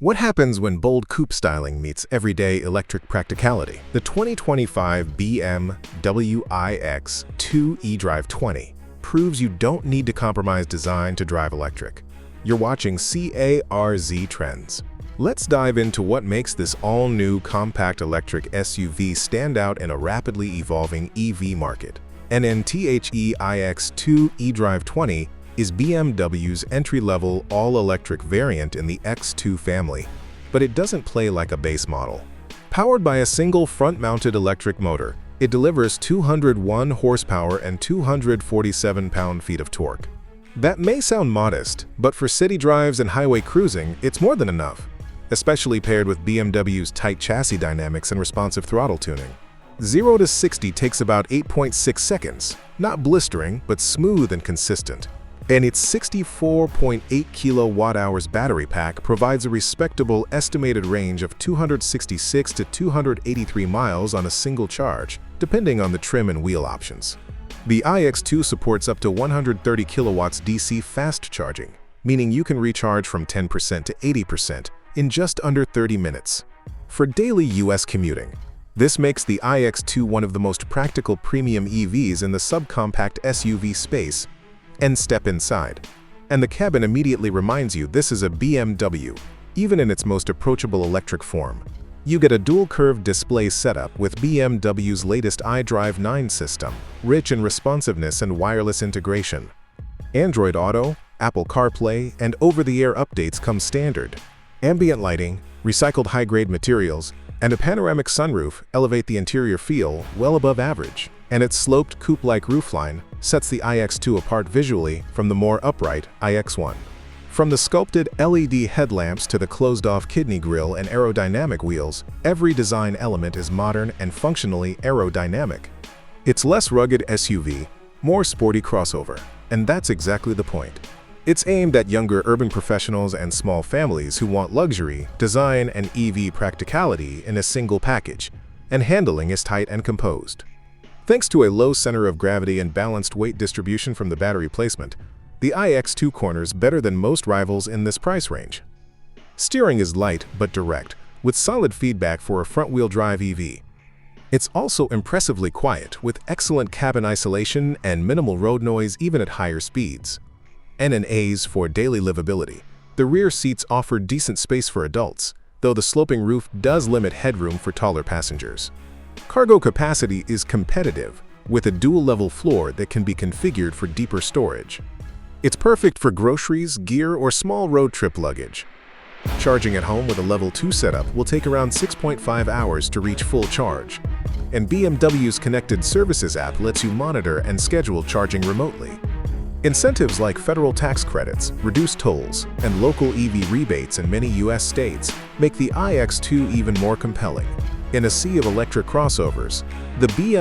What happens when bold coupe styling meets everyday electric practicality? The 2025 BMW iX2 eDrive20 proves you don't need to compromise design to drive electric. You're watching CARZ Trends. Let's dive into what makes this all-new compact electric SUV stand out in a rapidly evolving EV market. NNTHE iX2 eDrive20 is BMW's entry-level all-electric variant in the X2 family, but it doesn't play like a base model. Powered by a single front-mounted electric motor, it delivers 201 horsepower and 247 pound-feet of torque. That may sound modest, but for city drives and highway cruising, it's more than enough, especially paired with BMW's tight chassis dynamics and responsive throttle tuning. 0 to 60 takes about 8.6 seconds, not blistering, but smooth and consistent. And its 64.8 kilowatt-hours battery pack provides a respectable estimated range of 266 to 283 miles on a single charge, depending on the trim and wheel options. The iX2 supports up to 130 kilowatts DC fast charging, meaning you can recharge from 10% to 80% in just under 30 minutes. For daily US commuting, this makes the iX2 one of the most practical premium EVs in the subcompact SUV space. And step inside, and the cabin immediately reminds you this is a BMW, even in its most approachable electric form. You get a dual-curved display setup with BMW's latest iDrive9 system, rich in responsiveness and wireless integration. Android Auto, Apple CarPlay, and over-the-air updates come standard. Ambient lighting, recycled high-grade materials, and a panoramic sunroof elevate the interior feel well above average. And its sloped coupe-like roofline sets the iX2 apart visually from the more upright iX1. From the sculpted LED headlamps to the closed-off kidney grille and aerodynamic wheels, every design element is modern and functionally aerodynamic. It's less rugged SUV, more sporty crossover, and that's exactly the point. It's aimed at younger urban professionals and small families who want luxury, design, and EV practicality in a single package, and handling is tight and composed. Thanks to a low center of gravity and balanced weight distribution from the battery placement, the iX2 corners better than most rivals in this price range. Steering is light but direct, with solid feedback for a front-wheel drive EV. It's also impressively quiet, with excellent cabin isolation and minimal road noise even at higher speeds. And an A's for daily livability. The rear seats offer decent space for adults, though the sloping roof does limit headroom for taller passengers. Cargo capacity is competitive, with a dual-level floor that can be configured for deeper storage. It's perfect for groceries, gear, or small road trip luggage. Charging at home with a Level 2 setup will take around 6.5 hours to reach full charge. And BMW's Connected Services app lets you monitor and schedule charging remotely. Incentives like federal tax credits, reduced tolls, and local EV rebates in many US states make the iX2 even more compelling. In a sea of electric crossovers, the BMW